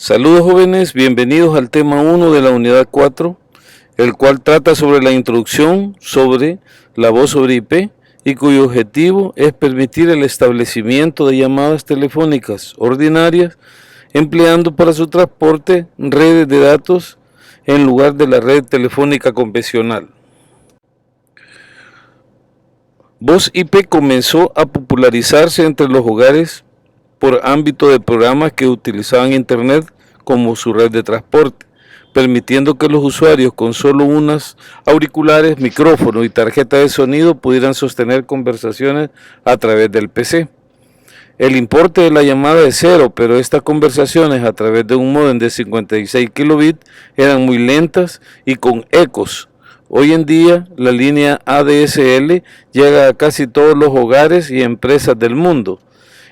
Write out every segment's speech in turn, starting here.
Saludos jóvenes, bienvenidos al tema 1 de la unidad 4, el cual trata sobre la introducción sobre la voz sobre IP y cuyo objetivo es permitir el establecimiento de llamadas telefónicas ordinarias empleando para su transporte redes de datos en lugar de la red telefónica convencional. Voz IP comenzó a popularizarse entre los hogares por ámbito de programas que utilizaban Internet como su red de transporte, permitiendo que los usuarios con solo unas auriculares, micrófono y tarjeta de sonido pudieran sostener conversaciones a través del PC. El importe de la llamada es cero, pero estas conversaciones a través de un módem de 56 kilobits eran muy lentas y con ecos. Hoy en día, la línea ADSL llega a casi todos los hogares y empresas del mundo.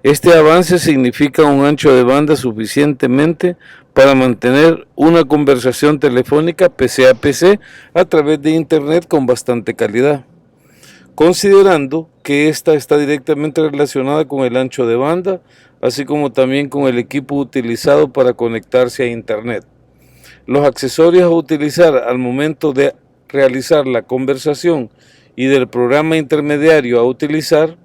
Este avance significa un ancho de banda suficientemente para mantener una conversación telefónica PC a PC a través de Internet con bastante calidad, considerando que esta está directamente relacionada con el ancho de banda, así como también con el equipo utilizado para conectarse a Internet. Los accesorios a utilizar al momento de realizar la conversación y del programa intermediario a utilizar.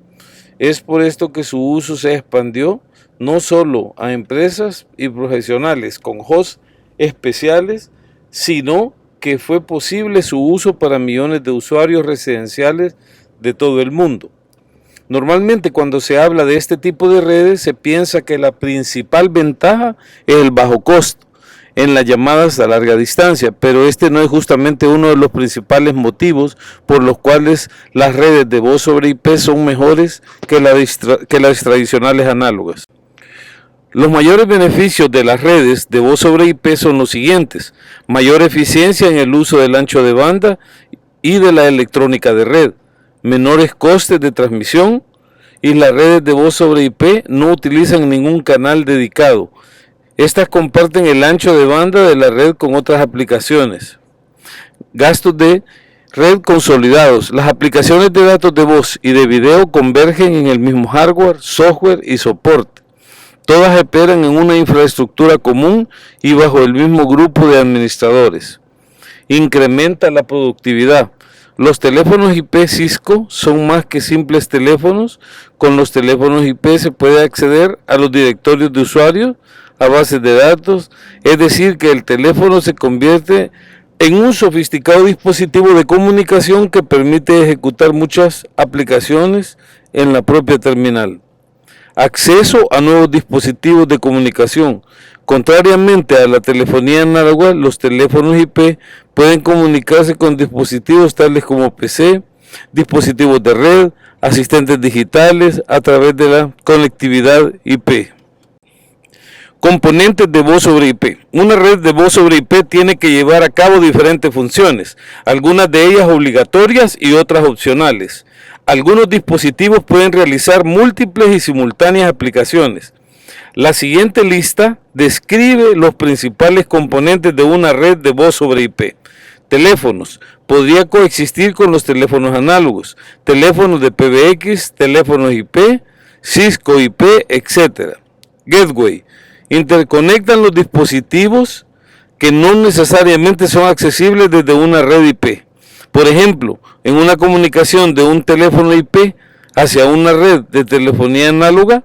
Es por esto que su uso se expandió no solo a empresas y profesionales con hosts especiales, sino que fue posible su uso para millones de usuarios residenciales de todo el mundo. Normalmente cuando se habla de este tipo de redes se piensa que la principal ventaja es el bajo costo en las llamadas a larga distancia, pero este no es justamente uno de los principales motivos por los cuales las redes de voz sobre IP son mejores que las tradicionales análogas. Los mayores beneficios de las redes de voz sobre IP son los siguientes: mayor eficiencia en el uso del ancho de banda y de la electrónica de red, menores costes de transmisión, y las redes de voz sobre IP no utilizan ningún canal dedicado. Estas comparten el ancho de banda de la red con otras aplicaciones. Gastos de red consolidados. Las aplicaciones de datos de voz y de video convergen en el mismo hardware, software y soporte. Todas operan en una infraestructura común y bajo el mismo grupo de administradores. Incrementa la productividad. Los teléfonos IP Cisco son más que simples teléfonos. Con los teléfonos IP se puede acceder a los directorios de usuarios, a bases de datos, es decir, que el teléfono se convierte en un sofisticado dispositivo de comunicación que permite ejecutar muchas aplicaciones en la propia terminal. Acceso a nuevos dispositivos de comunicación. Contrariamente a la telefonía análoga, los teléfonos IP pueden comunicarse con dispositivos tales como PC, dispositivos de red, asistentes digitales a través de la conectividad IP. Componentes de voz sobre IP. Una red de voz sobre IP tiene que llevar a cabo diferentes funciones, algunas de ellas obligatorias y otras opcionales. Algunos dispositivos pueden realizar múltiples y simultáneas aplicaciones. La siguiente lista describe los principales componentes de una red de voz sobre IP. Teléfonos. Podría coexistir con los teléfonos análogos, teléfonos de PBX, teléfonos IP, Cisco IP, etc. Gateway. Interconectan los dispositivos que no necesariamente son accesibles desde una red IP. Por ejemplo, en una comunicación de un teléfono IP hacia una red de telefonía análoga,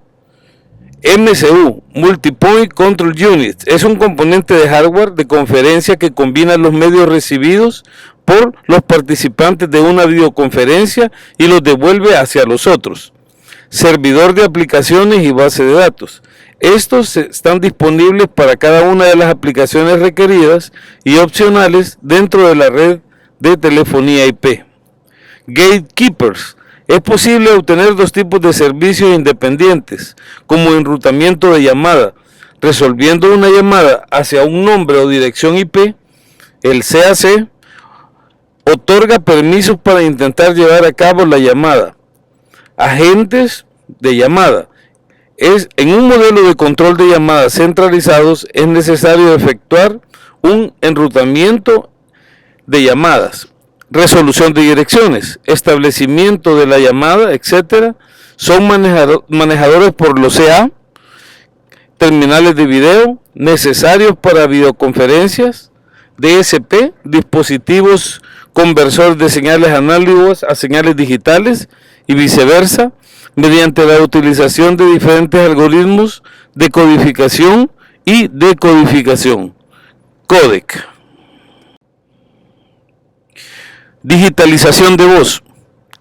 MCU, Multipoint Control Unit, es un componente de hardware de conferencia que combina los medios recibidos por los participantes de una videoconferencia y los devuelve hacia los otros. Servidor de aplicaciones y base de datos. Estos están disponibles para cada una de las aplicaciones requeridas y opcionales dentro de la red de telefonía IP. Gatekeepers. Es posible obtener dos tipos de servicios independientes, como enrutamiento de llamada, resolviendo una llamada hacia un nombre o dirección IP. El CAC otorga permisos para intentar llevar a cabo la llamada. Agentes de llamada. En un modelo de control de llamadas centralizados es necesario efectuar un enrutamiento de llamadas, resolución de direcciones, establecimiento de la llamada, etc. Son manejadores por los CA, terminales de video necesarios para videoconferencias, DSP, dispositivos conversores de señales análogas a señales digitales y viceversa, mediante la utilización de diferentes algoritmos de codificación y decodificación. Codec. Digitalización de voz.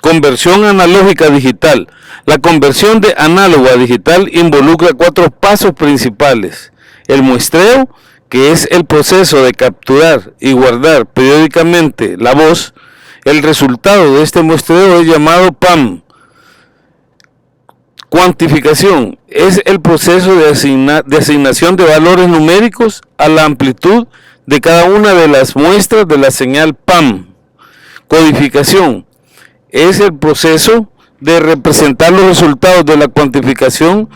Conversión analógica a digital. La conversión de análogo a digital involucra 4 pasos principales. El muestreo, que es el proceso de capturar y guardar periódicamente la voz. El resultado de este muestreo es llamado PAM. Cuantificación es el proceso de asignación de valores numéricos a la amplitud de cada una de las muestras de la señal PAM. Codificación es el proceso de representar los resultados de la cuantificación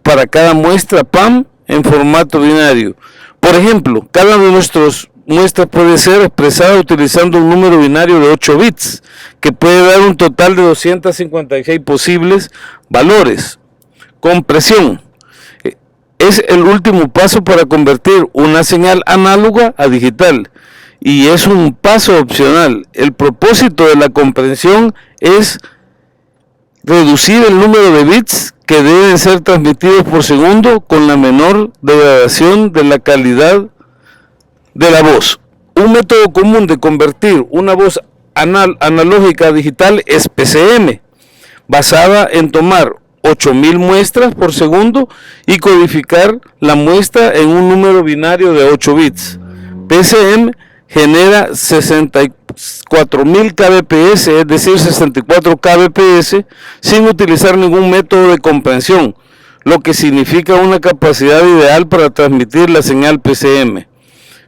para cada muestra PAM en formato binario. Por ejemplo, cada una de nuestras muestras puede ser expresada utilizando un número binario de 8 bits, que puede dar un total de 256 posibles valores. Compresión es el último paso para convertir una señal análoga a digital y es un paso opcional. El propósito de la compresión es reducir el número de bits que deben ser transmitidos por segundo con la menor degradación de la calidad de la voz. Un método común de convertir una voz analógica a digital es PCM, basada en tomar 8000 muestras por segundo y codificar la muestra en un número binario de 8 bits. PCM genera 64.000 kbps, es decir, 64 kbps, sin utilizar ningún método de comprensión, lo que significa una capacidad ideal para transmitir la señal PCM.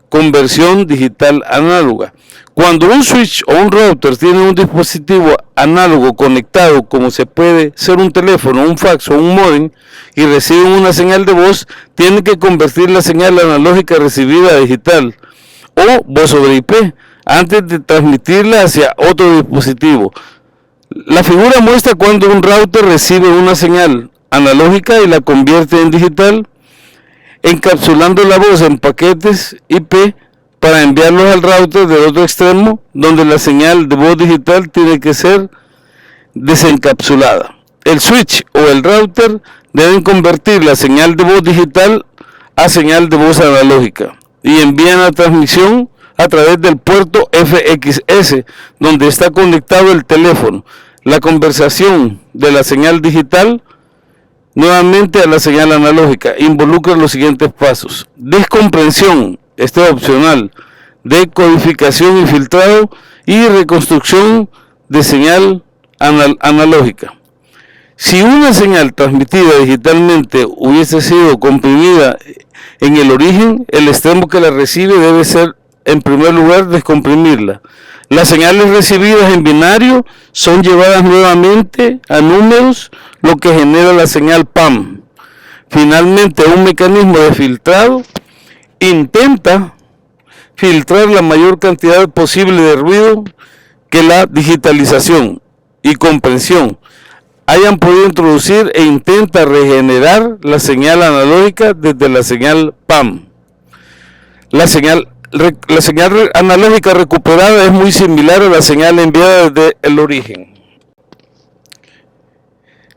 Conversión digital análoga. Cuando un switch o un router tiene un dispositivo análogo conectado, como se puede ser un teléfono, un fax o un módem, y reciben una señal de voz, tienen que convertir la señal analógica recibida a digital o voz sobre IP antes de transmitirla hacia otro dispositivo. La figura muestra cuando un router recibe una señal analógica y la convierte en digital, encapsulando la voz en paquetes IP para enviarlos al router del otro extremo, donde la señal de voz digital tiene que ser desencapsulada. El switch o el router deben convertir la señal de voz digital a señal de voz analógica y envían la transmisión a través del puerto FXS, donde está conectado el teléfono. La conversión de la señal digital nuevamente a la señal analógica involucra los siguientes pasos: descomprensión, este es opcional, decodificación y filtrado, y reconstrucción de señal analógica. Si una señal transmitida digitalmente hubiese sido comprimida en el origen, el extremo que la recibe debe ser, en primer lugar, descomprimirla. Las señales recibidas en binario son llevadas nuevamente a números, lo que genera la señal PAM. Finalmente, un mecanismo de filtrado intenta filtrar la mayor cantidad posible de ruido que la digitalización y comprensión hayan podido introducir e intenta regenerar la señal analógica desde la señal PAM. La señal analógica recuperada es muy similar a la señal enviada desde el origen.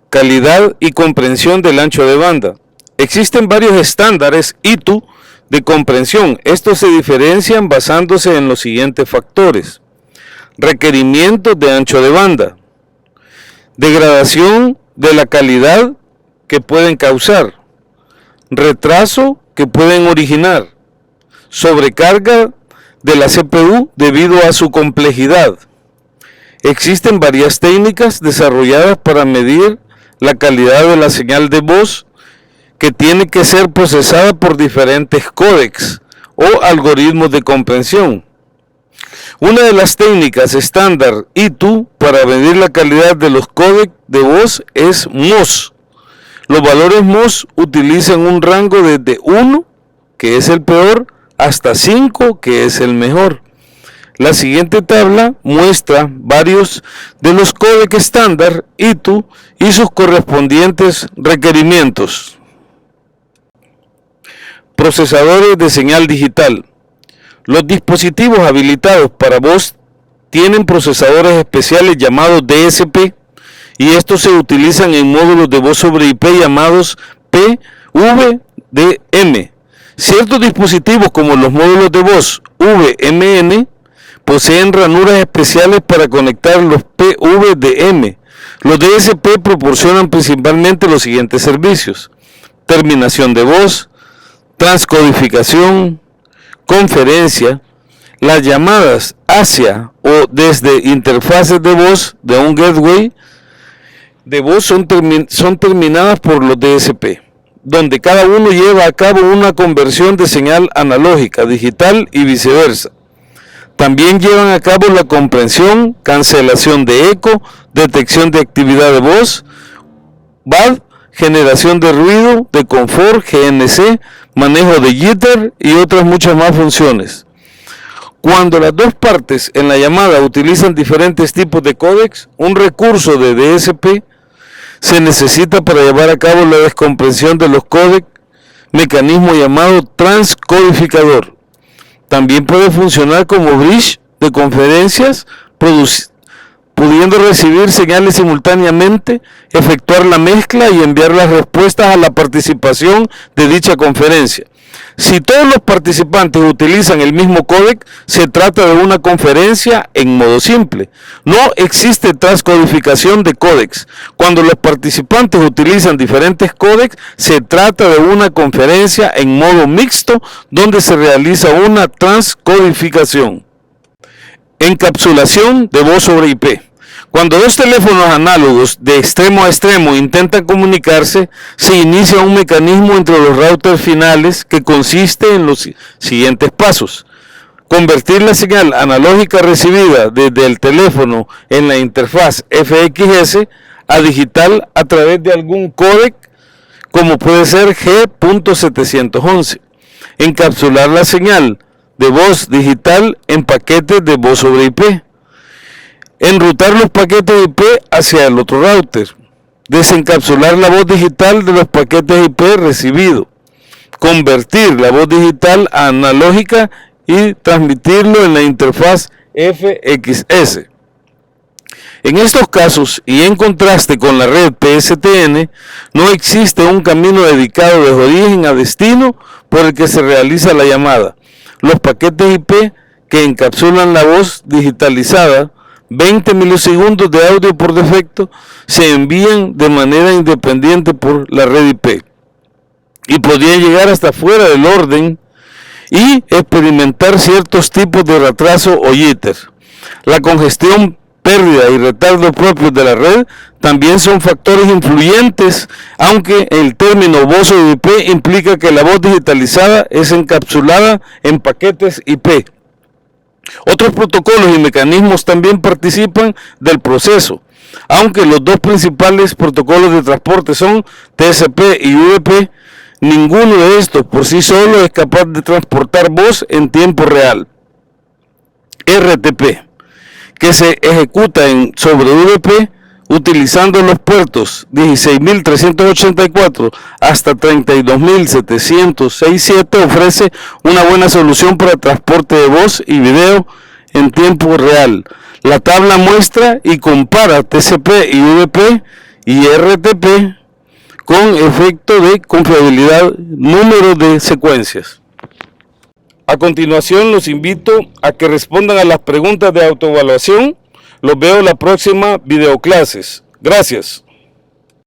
Calidad y comprensión del ancho de banda. Existen varios estándares ITU de comprensión. Estos se diferencian basándose en los siguientes factores: requerimientos de ancho de banda, degradación de la calidad que pueden causar, retraso que pueden originar, sobrecarga de la CPU debido a su complejidad. Existen varias técnicas desarrolladas para medir la calidad de la señal de voz que tiene que ser procesada por diferentes códecs o algoritmos de comprensión. Una de las técnicas estándar ITU para medir la calidad de los códecs de voz es MOS. Los valores MOS utilizan un rango desde 1, que es el peor, hasta 5, que es el mejor. La siguiente tabla muestra varios de los códecs estándar ITU y sus correspondientes requerimientos. Procesadores de señal digital. Los dispositivos habilitados para voz tienen procesadores especiales llamados DSP y estos se utilizan en módulos de voz sobre IP llamados PVDM. Ciertos dispositivos como los módulos de voz VMN poseen ranuras especiales para conectar los PVDM. Los DSP proporcionan principalmente los siguientes servicios: terminación de voz, transcodificación, conferencia. Las llamadas hacia o desde interfaces de voz de un gateway de voz son terminadas por los DSP, donde cada uno lleva a cabo una conversión de señal analógica, digital y viceversa. También llevan a cabo la comprensión, cancelación de eco, detección de actividad de voz, BAD, generación de ruido, de confort, GNC, manejo de jitter y otras muchas más funciones. Cuando las dos partes en la llamada utilizan diferentes tipos de códecs, un recurso de DSP se necesita para llevar a cabo la descompresión de los códecs, mecanismo llamado transcodificador. También puede funcionar como bridge de conferencias, pudiendo recibir señales simultáneamente, efectuar la mezcla y enviar las respuestas a la participación de dicha conferencia. Si todos los participantes utilizan el mismo códec, se trata de una conferencia en modo simple. No existe transcodificación de códecs. Cuando los participantes utilizan diferentes códecs, se trata de una conferencia en modo mixto, donde se realiza una transcodificación. Encapsulación de voz sobre IP. Cuando dos teléfonos análogos de extremo a extremo intentan comunicarse, se inicia un mecanismo entre los routers finales que consiste en los siguientes pasos: convertir la señal analógica recibida desde el teléfono en la interfaz FXS a digital a través de algún códec, como puede ser G.711. Encapsular la señal de voz digital en paquetes de voz sobre IP. Enrutar los paquetes IP hacia el otro router. Desencapsular la voz digital de los paquetes IP recibidos. Convertir la voz digital a analógica y transmitirlo en la interfaz FXS. En estos casos, y en contraste con la red PSTN, no existe un camino dedicado de origen a destino por el que se realiza la llamada. Los paquetes IP que encapsulan la voz digitalizada, 20 milisegundos de audio por defecto, se envían de manera independiente por la red IP y podrían llegar hasta fuera del orden y experimentar ciertos tipos de retraso o jitter. La congestión, pérdida y retardo propios de la red también son factores influyentes, aunque el término voz sobre IP implica que la voz digitalizada es encapsulada en paquetes IP. Otros protocolos y mecanismos también participan del proceso, aunque los dos principales protocolos de transporte son TCP y UDP. Ninguno de estos por sí solo es capaz de transportar voz en tiempo real. RTP, que se ejecuta sobre UDP utilizando los puertos 16.384 hasta 32.767, ofrece una buena solución para transporte de voz y video en tiempo real. La tabla muestra y compara TCP y UDP y RTP con efecto de confiabilidad, número de secuencias. A continuación los invito a que respondan a las preguntas de autoevaluación. Los veo en la próxima videoclases. Gracias.